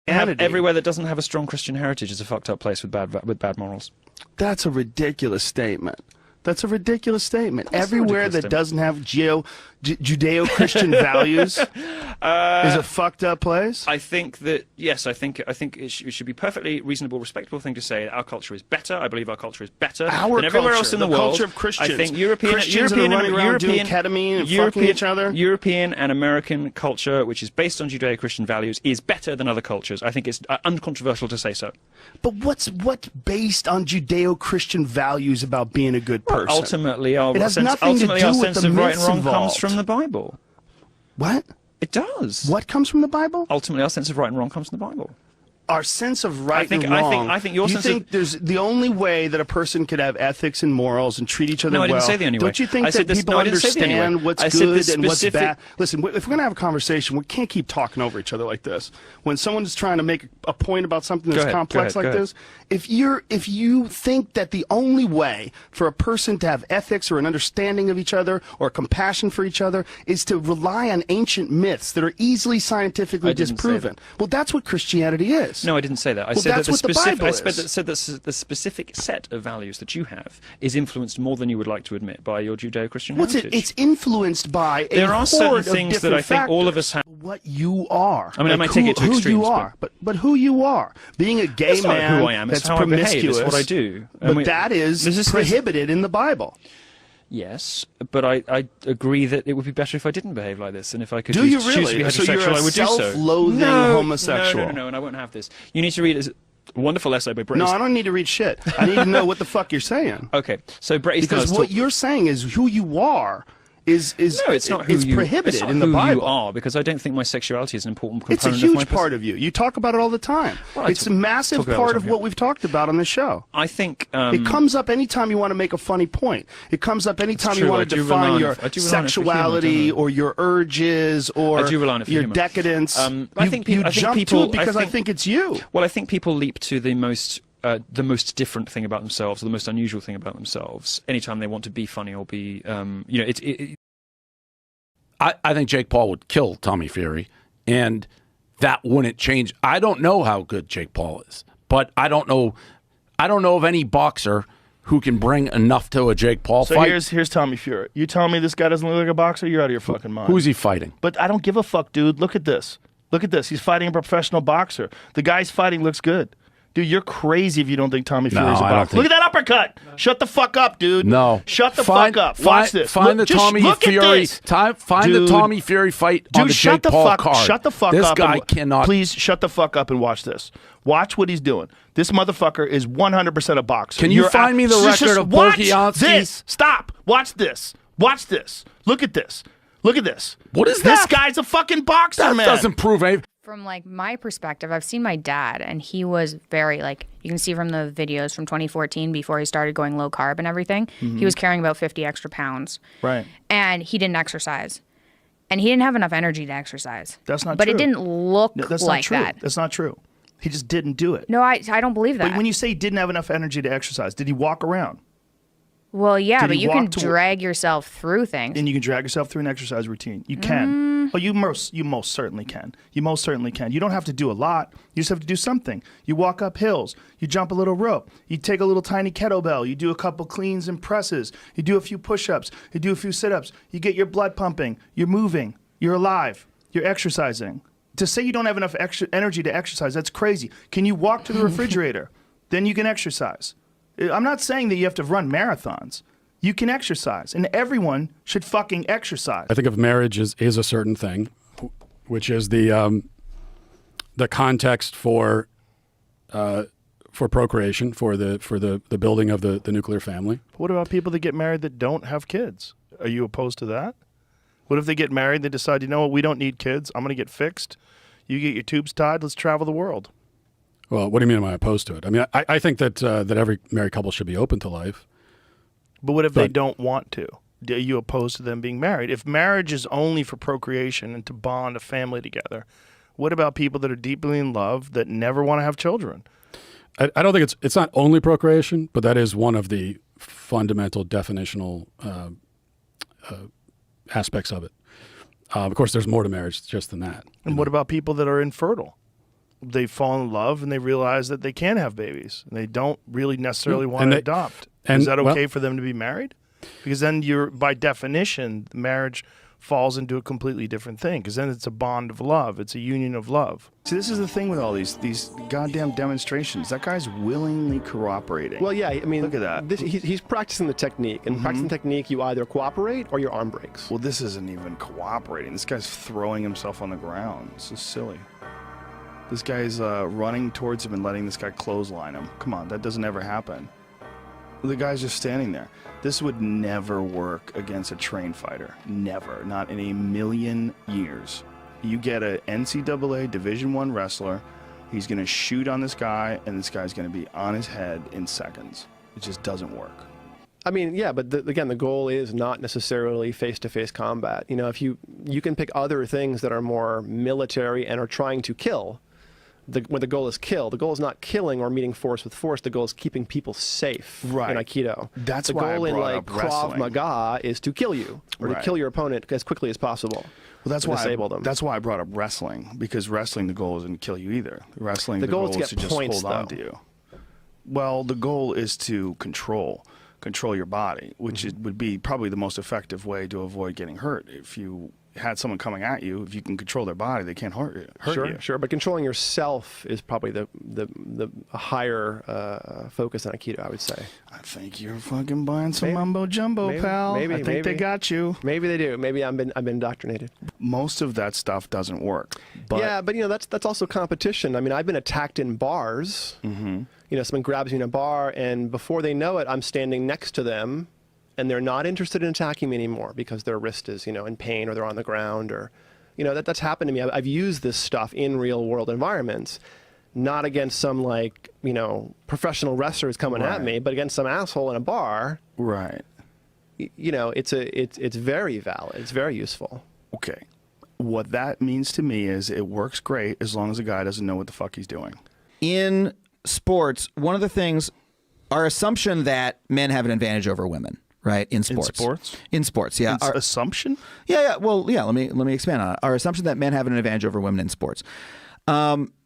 Everywhere that doesn't have a strong Christian heritage is a fucked up place with bad morals. That's a ridiculous statement. That's a ridiculous statement. Everywhere that doesn't have Judeo-Christian values is a fucked up place. I think that, yes, I think it should be perfectly reasonable, respectable thing to say that our culture is better. I believe our culture is better than everywhere else in the world. Culture of Christians. I think Christians are running around doing ketamine and fucking each other. European and American culture, which is based on Judeo-Christian values, is better than other cultures. I think it's uncontroversial to say so. But what's based on Judeo-Christian values about being a good person? Well, ultimately, our sense of right and wrong comes from the Bible. What? It does. What comes from the Bible? Ultimately, our sense of right and wrong comes from the Bible. Our sense of right and wrong. I think your sense of... there's the only way that a person could have ethics and morals and treat each other well. No, I didn't say the only way. Don't you think that people understand what's good and what's bad? Listen, if we're going to have a conversation, we can't keep talking over each other like this. When someone's trying to make a point about something that's complex like this, if you think that the only way for a person to have ethics or an understanding of each other or compassion for each other is to rely on ancient myths that are easily scientifically disproven, well, that's what Christianity is. No, I didn't say that. I said that the specific set of values that you have is influenced more than you would like to admit by your Judeo-Christian heritage. It's influenced by there are certain things that I think all of us have. What you are. I mean, I might take it to extremes. Who you are, but who you are. Being a gay man who I am. that's how promiscuous. I behave. It's what I do. But that is prohibited in the Bible. Yes, but I agree that it would be better if I didn't behave like this, and if I could choose to be heterosexual, I would do so. Self-loathing homosexual. No, and I won't have this. You need to read a wonderful essay by Brett No, I don't need to read shit. I need to know what the fuck you're saying. Okay, so Brett Easton because what you're saying is who you are. It's not prohibited in the Bible. You are, because I don't think my sexuality is an important component of my It's a huge part of you. You talk about it all the time. Well, it's a massive part of what we've talked about on the show. I think it comes up anytime you want to make a funny point. It comes up anytime you want to define your sexuality or your urges or your decadence. I think you jump to it because I think it's you. Well, I think people leap to the most different thing about themselves, or the most unusual thing about themselves, anytime they want to be funny or be, I think Jake Paul would kill Tommy Fury, and that wouldn't change. I don't know how good Jake Paul is, but I don't know of any boxer who can bring enough to a Jake Paul fight. So here's Tommy Fury. You tell me this guy doesn't look like a boxer, you're out of your fucking mind. Who's he fighting? But I don't give a fuck, dude. Look at this. Look at this. He's fighting a professional boxer. The guy's fighting looks good. Dude, you're crazy if you don't think Tommy Fury's a boxer. Look at that uppercut! Shut the fuck up, dude. No. Shut the fuck up. Watch this. Find the Tommy Fury. Find the Tommy Fury fight on the Jake Paul card. Shut the fuck up. This guy cannot. Please shut the fuck up and watch this. Watch what he's doing. This motherfucker is 100% a boxer. Can you find me the record of Volkanovski? This. Stop. Watch this. Watch this. Look at this. Look at this. What is that? This guy's a fucking boxer, man. That doesn't prove anything. From like my perspective, I've seen my dad, and he was very like, you can see from the videos from 2014 before he started going low carb and everything, he was carrying about 50 extra pounds. Right. And he didn't exercise. And he didn't have enough energy to exercise. That's not but true. But it didn't look that's like not true. that. That's not true. He just didn't do it. No, I don't believe that. But when you say he didn't have enough energy to exercise, did he walk around? Well, yeah, but you can drag yourself through things. And you can drag yourself through an exercise routine. You can. Oh, you most certainly can. You most certainly can. You don't have to do a lot. You just have to do something. You walk up hills. You jump a little rope. You take a little tiny kettlebell. You do a couple cleans and presses. You do a few push-ups. You do a few sit-ups. You get your blood pumping. You're moving. You're alive. You're exercising. To say you don't have enough energy to exercise, that's crazy. Can you walk to the refrigerator? Then you can exercise. I'm not saying that you have to run marathons. You can exercise, and everyone should fucking exercise. I think if marriage is a certain thing, which is the context for procreation, for the building of the nuclear family. What about people that get married that don't have kids? Are you opposed to that? What if they get married, they decide, you know what, we don't need kids. I'm going to get fixed. You get your tubes tied. Let's travel the world. Well, what do you mean am I opposed to it? I mean, I think that every married couple should be open to life. But what if they don't want to? Are you opposed to them being married? If marriage is only for procreation and to bond a family together, what about people that are deeply in love that never want to have children? I don't think it's not only procreation, but that is one of the fundamental definitional aspects of it. Of course, there's more to marriage just than that. And what about people that are infertile? they fall in love and they realize that they can have babies. And they don't really necessarily want to adopt. Is that okay for them to be married? Because then by definition, marriage falls into a completely different thing, because then it's a bond of love. It's a union of love. See, this is the thing with all these goddamn demonstrations. That guy's willingly cooperating. Well, yeah, I mean, look at that. He's practicing the technique, and practicing technique, you either cooperate or your arm breaks. Well, this isn't even cooperating. This guy's throwing himself on the ground. This is silly. This guy's running towards him and letting this guy clothesline him. Come on, that doesn't ever happen. The guy's just standing there. This would never work against a trained fighter. Never. Not in a million years. You get a NCAA Division I wrestler, he's going to shoot on this guy, and this guy's going to be on his head in seconds. It just doesn't work. I mean, yeah, but again, the goal is not necessarily face-to-face combat. You know, if you can pick other things that are more military and are trying to kill, when the goal is kill, the goal is not killing or meeting force with force. The goal is keeping people safe in Aikido. That's the why goal I brought in up Krav Maga is to kill you or to kill your opponent as quickly as possible. Well, that's why disable them. That's why I brought up wrestling, because wrestling, the goal isn't to kill you either. Wrestling, the goal is to just hold on to you. Well, the goal is to control your body, which would be probably the most effective way to avoid getting hurt. If you had someone coming at you, if you can control their body, they can't hurt you. Sure, but controlling yourself is probably the higher focus on Aikido, I would say. I think you're fucking buying some mumbo jumbo, pal. I think they got you. Maybe they do. Maybe I've been indoctrinated. Most of that stuff doesn't work. But yeah, but you know that's also competition. I mean, I've been attacked in bars. You know, someone grabs me in a bar, and before they know it, I'm standing next to them, and they're not interested in attacking me anymore because their wrist is, you know, in pain, or they're on the ground, or, you know, that's happened to me. I've used this stuff in real world environments, not against some, like, you know, professional wrestlers coming at me, but against some asshole in a bar. Right. You know, it's very valid. It's very useful. Okay. What that means to me is it works great as long as the guy doesn't know what the fuck he's doing. In sports, one of the things, our assumption that men have an advantage over women. Right, in sports. In sports, yeah. Our assumption? Yeah. Well, yeah. Let me expand on it. Our assumption that men have an advantage over women in sports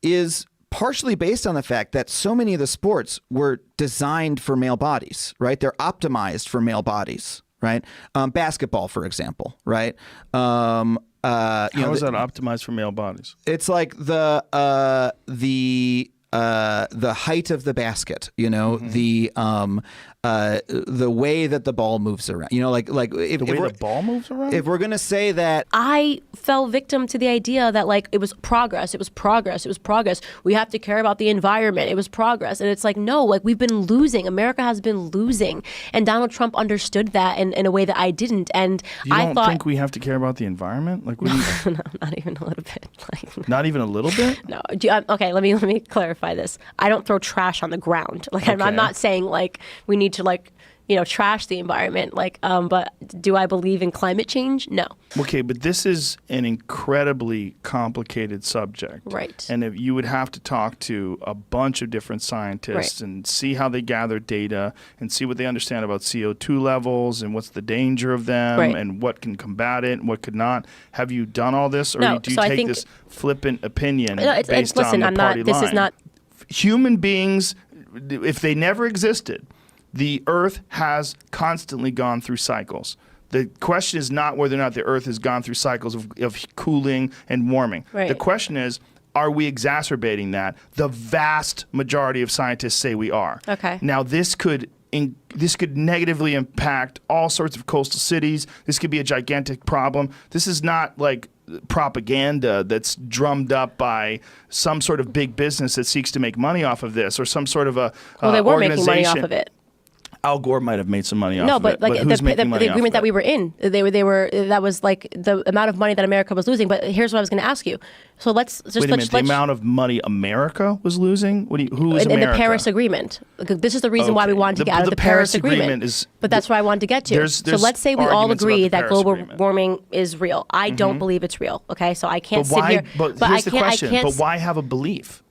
is partially based on the fact that so many of the sports were designed for male bodies. Right, they're optimized for male bodies. Right, basketball, for example. Right. How is that optimized for male bodies? It's like the height of the basket, you know, the way that the ball moves around, you know, like if the ball moves around. If we're gonna say that, I fell victim to the idea that like it was progress. We have to care about the environment. It was progress, and it's like no, like we've been losing. America has been losing, and Donald Trump understood that in a way that I didn't. And I don't think we have to care about the environment. Like we no, not even a little bit. Like, not even a little bit. No. Okay, let me clarify this. I don't throw trash on the ground. Like I'm not saying like we need to like, you know, trash the environment. Like, but do I believe in climate change? No. Okay, but this is an incredibly complicated subject. Right. And if you would have to talk to a bunch of different scientists and see how they gather data and see what they understand about CO2 levels and what's the danger of them and what can combat it and what could not. Have you done all this, or do you take this flippant opinion based on the party line? This is not. Human beings, if they never existed, the Earth has constantly gone through cycles. The question is not whether or not the Earth has gone through cycles of cooling and warming. Right. The question is, are we exacerbating that? The vast majority of scientists say we are. Okay. Now, this could negatively impact all sorts of coastal cities. This could be a gigantic problem. This is not like propaganda that's drummed up by some sort of big business that seeks to make money off of this, or some sort of a they were organization. making money off of it. Al Gore might have made some money off of it. No, but like who's making money the agreement off that of we were in, they were that was like the amount of money that America was losing. But here's what I was going to ask you. So let's just wait a minute. The amount of money America was losing. Who is America? In the Paris Agreement. This is the reason why we wanted to get out of the Paris Agreement. But that's what I wanted to get to. So let's say we all agree that global warming is real. I don't believe it's real. Okay, so I can't sit here. But here's the question. But why have a belief?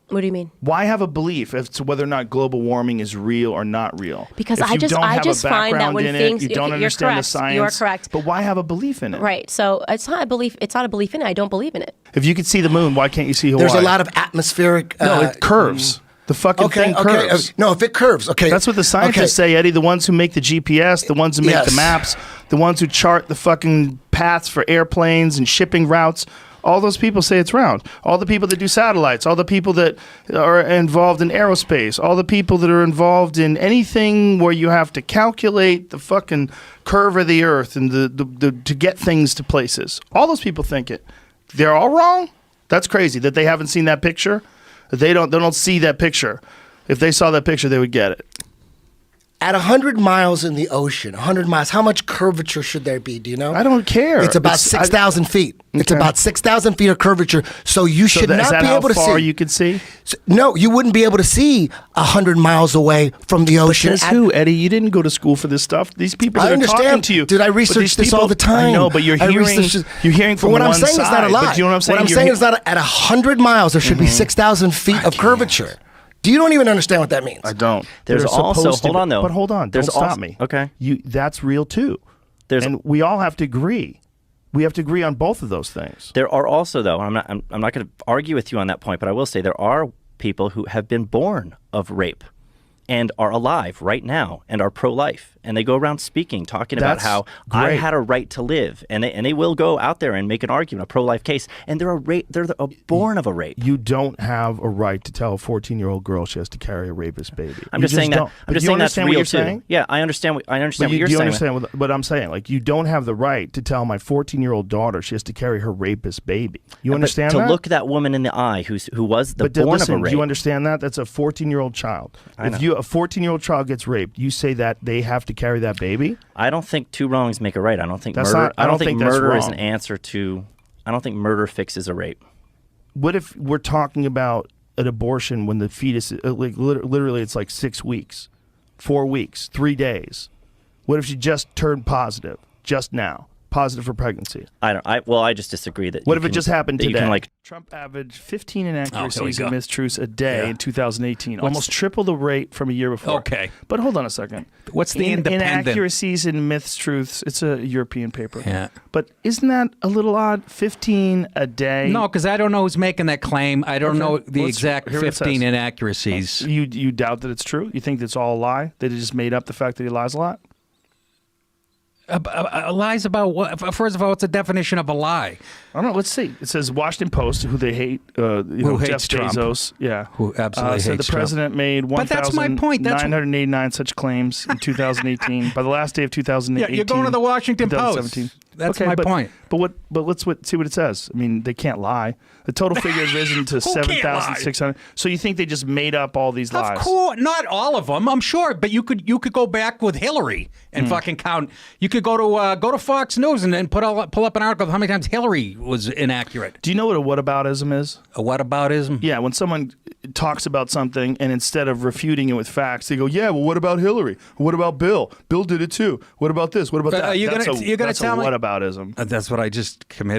What do you mean? Why have a belief as to whether or not global warming is real or not real? Because if I just find that when things you don't understand the science. You are correct. But why have a belief in it? Right. So it's not a belief. It's not a belief in it. I don't believe in it. If you could see the moon, why can't you see Hawaii? There's a lot of atmospheric. No, it curves. The fucking thing curves. No, if it curves, okay. That's what the scientists say, Eddie. The ones who make the GPS, the ones who make the maps, the ones who chart the fucking paths for airplanes and shipping routes. All those people say it's round. All the people that do satellites, all the people that are involved in aerospace, all the people that are involved in anything where you have to calculate the fucking curve of the earth and to get things to places. All those people think it. They're all wrong? That's crazy that they haven't seen that picture. They don't see that picture. If they saw that picture, they would get it. At 100 miles in the ocean, 100 miles, how much curvature should there be? Do you know? I don't care. It's about 6,000 feet. Okay. It's about 6,000 feet of curvature. So you should not be able to see. How far you can see? No, you wouldn't be able to see 100 miles away from the ocean. But who, Eddie? You didn't go to school for this stuff. These people that are talking to you. Dude, I research this all the time. I know, but you're hearing from what one I'm saying side. is not a lie. But you know what I'm saying? What I'm saying is that at 100 miles, there should be 6,000 feet of curvature. You don't even understand what that means. I don't. There's also, hold on though. But hold on, don't stop me. Okay. That's real too. And we all have to agree. We have to agree on both of those things. There are also, though, I'm not going to argue with you on that point, but I will say there are people who have been born of rape and are alive right now and are pro-life, and they go around speaking, talking about how I had a right to live, and they will go out there and make an argument, a pro-life case, and they're born of a rape. You don't have a right to tell a 14-year-old girl she has to carry a rapist baby. I'm just saying that. I'm just saying that's real too. Yeah, I understand. I understand what you're saying. You understand what I'm saying? Like, you don't have the right to tell my 14-year-old daughter she has to carry her rapist baby. You understand that? To look that woman in the eye who was born of a rape. Do you understand that? That's a 14-year-old child. If a 14-year-old child gets raped, you say that they have to carry that baby? I don't think two wrongs make a right. I don't think murder. I don't think murder is an answer to. I don't think murder fixes a rape. What if we're talking about an abortion when the fetus, literally, it's like 6 weeks, 4 weeks, 3 days? What if she just turned positive just now? Positive for pregnancy. I just disagree that. What if it just happened today? Trump averaged 15 inaccuracies and mistruths a day in 2018, almost triple the rate from a year before. Okay. But hold on a second. What's the independent? Inaccuracies and mistruths, it's a European paper. Yeah. But isn't that a little odd? 15 a day? No, because I don't know who's making that claim. I don't know the exact 15 inaccuracies. You doubt that it's true? You think that's all a lie? That he just made up the fact that he lies a lot? Lies about what? First of all, what's the definition of a lie? I don't know. Let's see. It says Washington Post, who they hate, who hates Jeff Trump. Bezos, who absolutely said hates the president made 1,989 such claims in 2018. By the last day of 2018, yeah, you're going to the Washington Post. That's my point. But let's see what it says. I mean, they can't lie. The total figure has risen to 7,600. So you think they just made up all these lies? Of course, not all of them, I'm sure. But you could go back with Hillary and fucking count. You could go to Fox News and pull up an article of how many times Hillary was inaccurate. Do you know what a whataboutism is? A whataboutism? Yeah, when someone talks about something and instead of refuting it with facts, they go, "Yeah, well, what about Hillary? What about Bill? Bill did it too. What about this? What about that?" You're gonna tell me whataboutism. That's what I just committed.